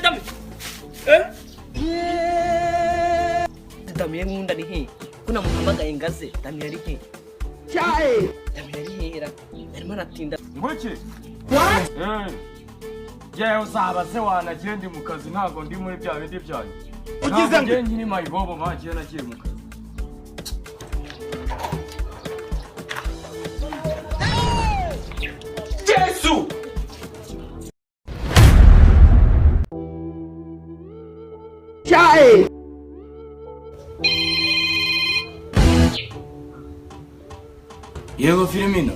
dami dami nkunda ni he kuna muhamagaye ngaze dami yari he cyae dami yari hera arimo aratinda ngwiki what yewe uzaba se wanagende mu kazi ntago ndi muri bya bindi byanyu ugize ngo nkiri mayibobo magiye nagiye mu kazi Yesu cyae yego Firimine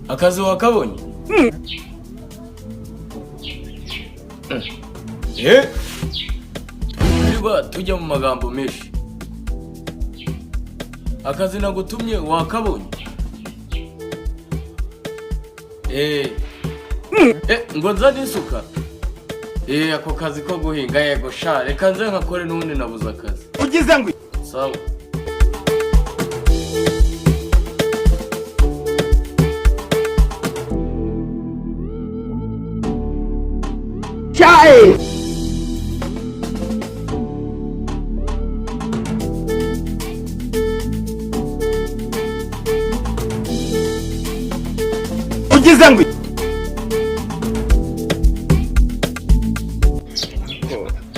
akazi wakabonye niba tujya mu magambo menshi akazi nagutumye wakabonye ngo nzane isuka ako kazi ko guhinga yego sha reka nze nkakore n'ubundi nabuze akazi ugize ngo sawa cyae ugize ngo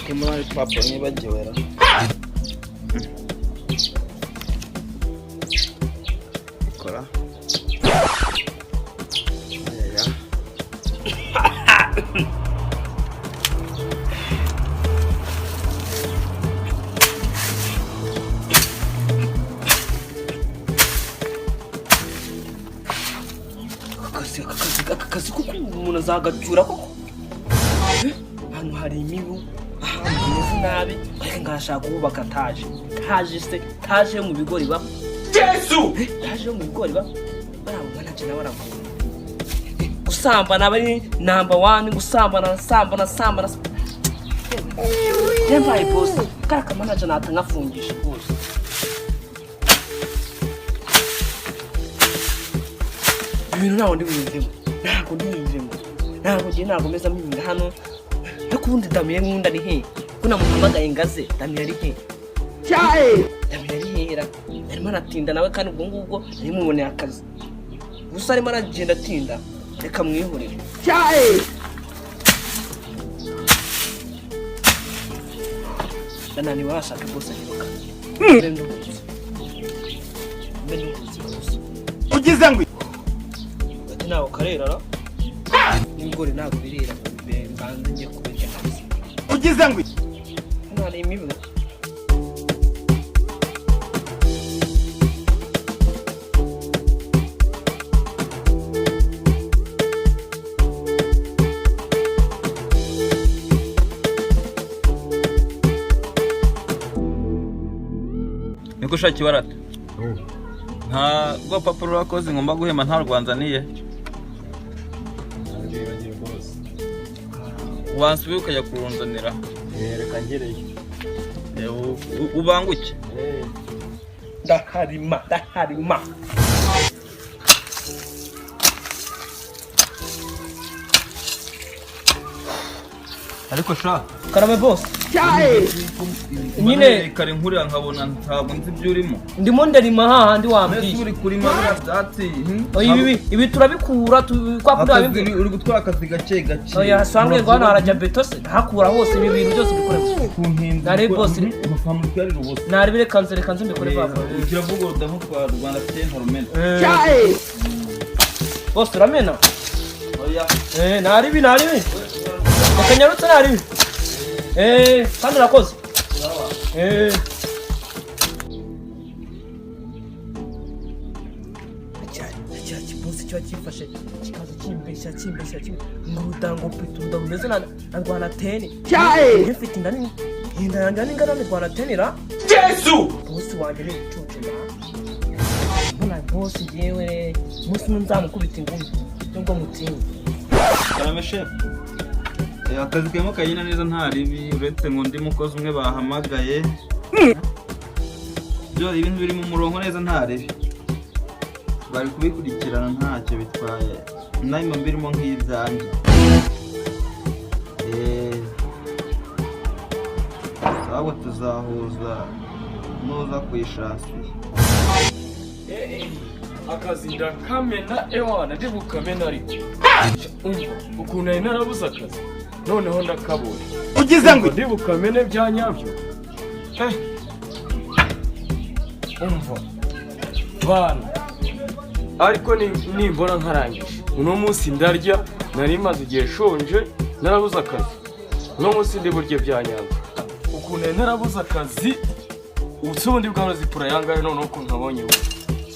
kimara papa nibagiwera kora akazi kuko umuntu azagacyura koko hano hari imibu ahantu hameze nabi ariko ngashaka kubaka taje yo mu bigori ba Yesu taje yo mu bigori ba barabona nacyo nabaravuga gusambana bari number 1 gusambana Tempai boss karaka manager natangafungisha boss ibintu nawo ndi bwizemo ntabwo meza mpinga hano nakundi damiye nkunda ni he kuna muhamagaye ngaze damiye ari he cyae damiye ari hera arimo aratinda nawe kandi ubwo ngubwo ari mubone akazi gusa arimo aragenda atinda reka mwihurire cyae danani washaka bose hiruka ugize ngo nawo karera n'ibigori ntabwo birira mbanze ngiye kubirya hasi ugize ngo nari imibu niko shaki warata nta rwapapuro urakoze ngomba guhema nta rwanzaniye wansubiye ukajya kurunzanira reka ngereyo ubanguke ndaharima ariko sha karame boss cyae nyine kare nkurira nkabona ntabwo nzi ibyo urimo ndimo ndarima hahandi wambwiye uri kurima byatsi ibi turabikura twakunda uri gutwara akazi gake oya sange ngo hano harajya beto se hakura hose ibi bintu byose bikora kuntinda nari boss amafamu twari rubose nari bire kanze mbikore bava kiravuga udaho kwa Rwanda State Harumena cyae boss ramena oya nari bi akanyarutse nari kandi urakoze cyari boss cyo cyifashe kikaza kimbeshya ngurudango pitunda umeze na Rwanda teni cyae ifite indani indanja n'ingana ni Rwanda tenira Yesu boss wanje ni cyuce mbona boss yewe boss nzamukubita ingumi ngo mutinye karame chef akazi kemo kayina neza nta ribi uretse ngo ndi mukozi umwe bahamagaye byo ibintu biri mu murongo neza nta ribi bari kubikurikirana ntacyo bitwaye nayima mbirimo nk'ibyanjye ahubwo tuzahuza nuza Kwishasiye. akazi ndakamena ewana ndi bukamena ariko ukuntu nari narabuze akazi noneho ndakabonye ugize ngo ndi bukamene bya nyabyo umva bana ariko nimbona nkarangije uno munsi ndarya nari maze igihe shonje narabuze akazi uno munsi ndi burye bya nyabyo ukuntu nari narabuze akazi ubundi bwaroze pura yangaye noneho ko nkabonye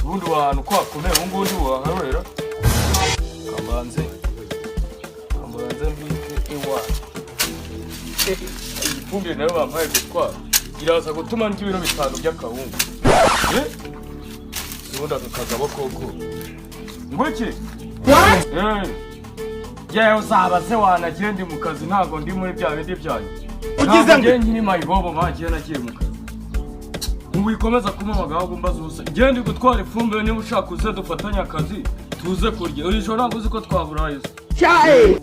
ubundi abantu kwakomeye ubu ngubu waharorera kamanze mbike iwacu ifumbire nayo bampaye gutwara iraza gutuma ndya ibiro 5 by'akawunga ubundi aka kagabo koko ngwiki yewe uzabaze wanagiye ndi mu kazi ntago ndi muri bya bindi byanyu ugize ngo nkiri mayibobo bagiye nagiye mu kazi ubu ikomeza kumamaga aho gumbaza ubusa genda gutwara ifumbire niba ushaka uze dufatanya akazi tuze kurya uri joro ntabwo uzi ko twaburaye cyae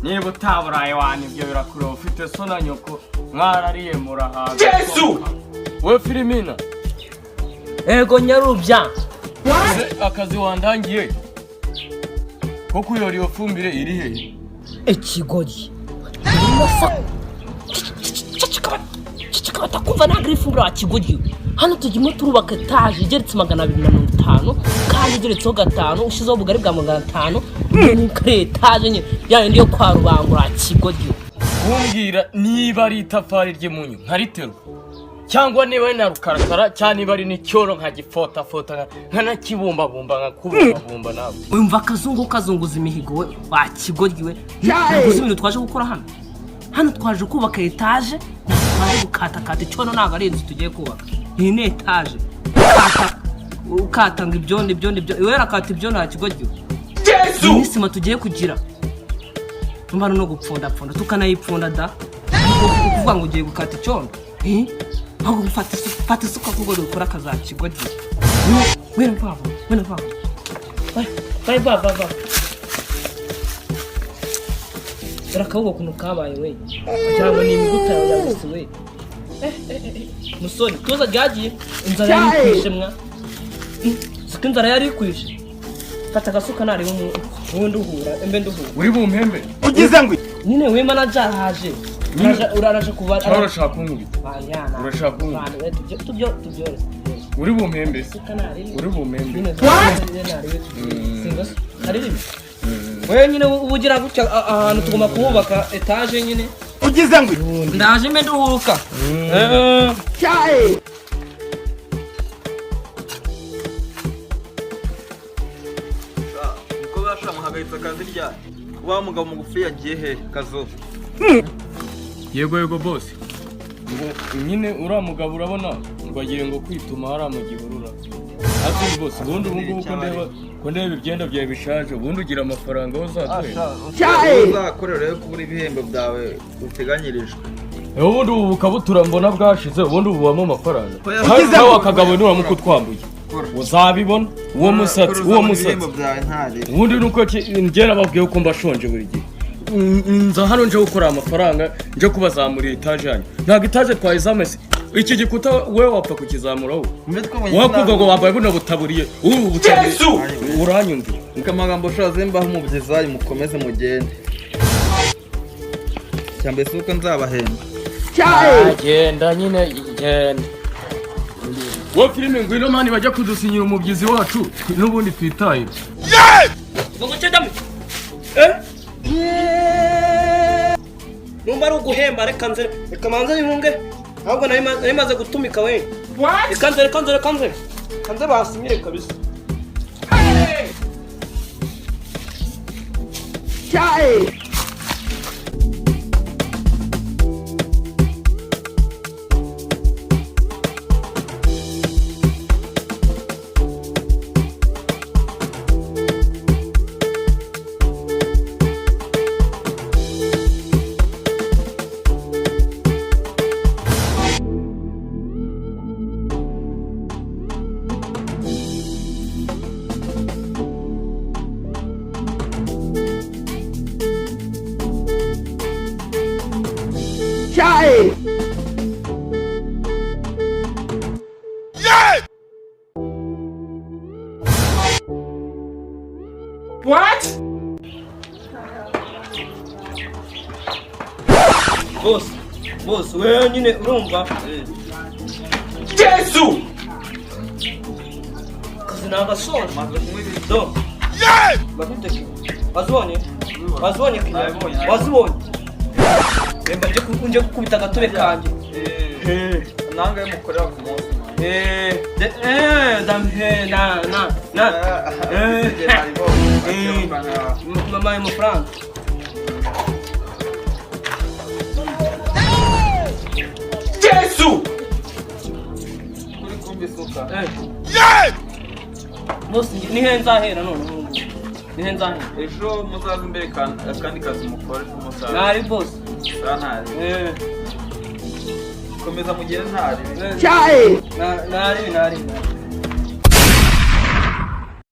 niba utaburaye wana ibyo birakureba ufite so na nyoko mwarariye murahaga Yesu we Firimine ego nyarubya akazi wandangiye ko kuyora iyo fumbire iri hehe ikigori Chikaba takumva na grifumbira akigori hano tugimo turubaka etaje igeretse 250 kandi igeretseho 5 ushizeho ubugari bwa 500 ni kare etaje nye yandi yo kwa rubangura akigori kumbwira niba ari itafari ry'emunyu nkaritero cyangwa niba ari na rukarakara cyane niba ari n'icyoro nkagifota nkanakibumba nkakubumba nawe uyumva kazunguza imihigo we wakigori we ntaguze ibintu twaje gukora hano twaje kubaka etaje twaje gukatakata icyono ntago ari inzu tugiye kubaka ni etaje ukatanga ibyondo iwe rakata ibyondo hakigori Yesu ni sima tugiye kugira mbano no gupfunda tukanayipfunda da kuvuga ngo ugiye gukata icyondo ahubwo fata isuka kuko dukora kazakigori wena baba bye Rakabo kuno kabaye we cyangwa ni imiguta yaguse we musoni tuza gagiye inzara yari kwishemwa sikinzara yari kwishe fata gasuka nari mu nduhura embe nduhura uri bumpembe ugize ngo nyine we manager haje uraraje kuba urashaka kunkubita urashaka kunkubita tubyo uri bumpembe uri bumpembe ari we nyine ubugira gutya ahantu tugomba kubaka etaje nyine ugize ngo ndaje mbe nduhuka cyae Uko bashamuhagaritse akazi rya wa mugabo mugufi yagiye he kazo yego boss ngo nyine ura mugabo urabona ngo agiye ngo kwituma hari amagihurura ati boss ubundi ubu ko ndeba ibyenda byawe bishaje ubundi ugira amafaranga uzaduhe cyae uzakorera yo kubura ibihembo byawe uteganyirijwe ubundi ubu bukabutura mbona bwashize ubundi ubu wamo amafaranga Ugize nawe akagabo nuramuko twambuye uzabibona uwo musatsi ubundi nuko ngera babwiye ko mbashonje buri gihe nza hano nje gukora amafaranga nje kubazamurira etaje yanyu ntabwo etaje twayizamese iki gikuta we wapfa kukizamuraho wakuvuga ngo wambaye buno butaburiye ubu butaburiye uranyumvira amagambo ushaze mbaho umubyezayi mukomeze mugende cyambe suko nzabahenda cyae genda nyine genda wo Firimine ngwino mani bajya kudusinyira umubyizi wacu n'ubundi twitaye ngo cyedame numba ari uguhemba reka manze yunge ahubwo nari maze gutumika we kanze basimire kabisa cyae cyae Boss wewe nyine urumva Yesu kazi nagasonje maze kumwe do batuteke wazibonye kinya wazibonye Emba nje kukubita agatobe kanje nangaye mukorera ku munsi mama y'amafaranga Yesu kuri kumbi suka bose nihe nzahera none nihe nzahera ejo muzaza imbere kandi kazi mukore umusaza nari boss ntari komeza mugere ntari Chai! nari